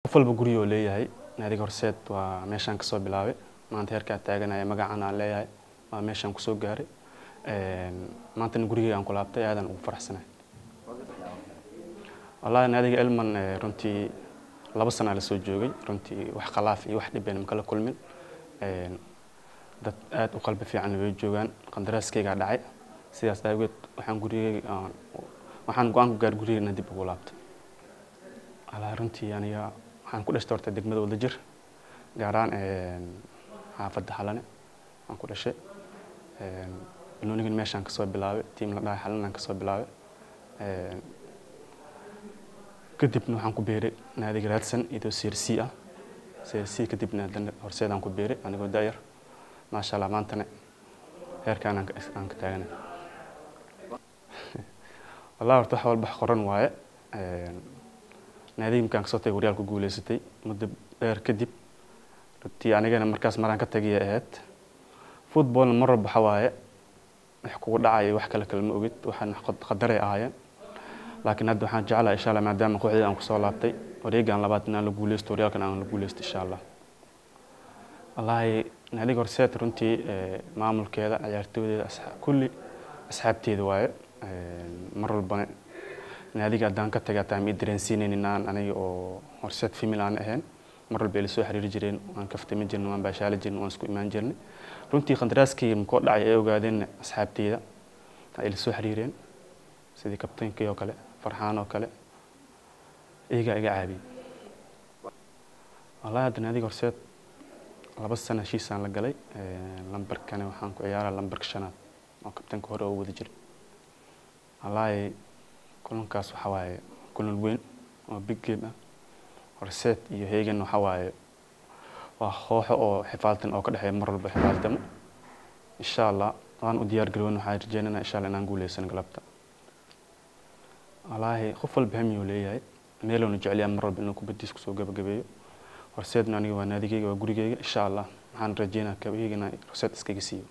qof walba guriga oo leeyahay naadiga horseed waa meeshaan ka soo bilaabay maanta heerka taaganaya magacaan aan leeyahay waa meeshaan ku soo gaaray maanta guriga aan ku laabtay aadan ugu faraxsanahay wallahi naadiga Elman runtii 2 sano la soo joogay runtii wax khalaaf iyo wax dhibeen kala kulmin dad aad u qalbi fiican way joogan qandaraaskayga dhacay sidaas awgeed waxaan go'aan ku gaar guriga dib ugu laabtay ala runtii aniga waxaan ku dhashtay horta degmada Wadajir gaaraan xaafadda Xalane aan ku dhashay banooniga meeshaan ka soo bilaabay team la dhahay Xalane ka soo bilaabay kadibna waxaan ku beeray naadiga raadsan iyo CRC ah CRC kadibna horseed aan ku beeray anigoo daayar ma sha Allah maantana heerkaan aan ka taaganahay wallahi wax walba qoran waaye naadiga kan soo tagay Horyaalka ku guuleysatay muddo dheer kadib runtii anigana markaas maraan ka tagay ahayd football mar walba xawaaye wax kugu dhacay wax kala ma ogid waxaan qadaray ahaayeen laakiin hadda waxaan jeclahay insha Allah maadaama kooxdii aan ku soo laabtay wareegan labaad inaan la guuleysto Horyaalkan aan la guuleysto insha Allah wallahi naadiga horseed runtii maamulkeeda ciyaartooyda kulli asxaabteeda waaye mar walba naadiga hadaan ka tagay taam idreensiineen inaan aniga oo horseed family aan ahayn mar walba la soo xiriir jireen aan kaftami jirnay waan baashaal jirnay waan isku imaan jirnay runtii qandaraaskii ko dhacay ay ogaadeen asxaabteeda ay la soo xiriireen sidii kabtaankii oo kale Farxaan oo kale iga caabiyay wallahi hadda naadiga horseed 2 sano heshiisaan la galay lambarkana waxaan ku ciyaaraa lambarka 5aad oo kabtaanka hore oo wada jiray wallahi kulankaas waxa waaye kulan weyn oo big game ah horseed iyo heegan waxa waaye waa koox oo xifaaltan oo ka dhaxay mar walba xifaaltamo insha Allah waan u diyaar garoon waxaan rajaynaynaa insha Allah inaan guuleysan galabta wallahi qof walba hamiyo leeyahay meeloona jecel yahay mar walba inuu kubadiis ku soo gabagabeeyo horseedna aniga waa naadigayga waa gurigayga insha Allah waxaan rajaynayaa kabeegina horseed iskaga siiyo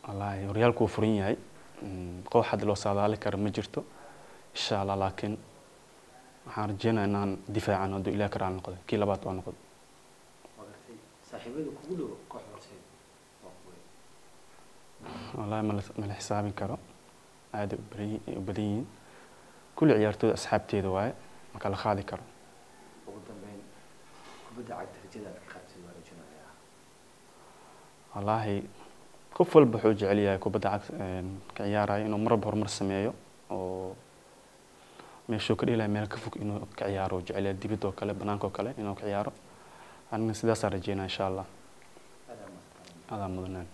wallahi Horyaalku furan yahay koox had loo saadaali karo ma jirto insha Allah laakiin waxaan rajaynayaa inaan difaacano oo Ilaahay karaan noqdo kii labaad oo noqdo saaxiibada kugu dhow koox horseed والله ما حسابين كرو عاد بدين كل عيارتو أصحابتي دواء ما كان خالي كرو وقدامين كبدا عاد ترجع خابتي ورجنا عليها والله كفل بحوج عليها كبدا عاد كعيارة إنه مرة بهر مرة سميعه أو ما شكر إلى ما كفك إنه كعيارة وجعله ديبتو كله بنانكو كله إنه كعيارة أنا سيدا صار جينا إن شاء الله هذا مدنان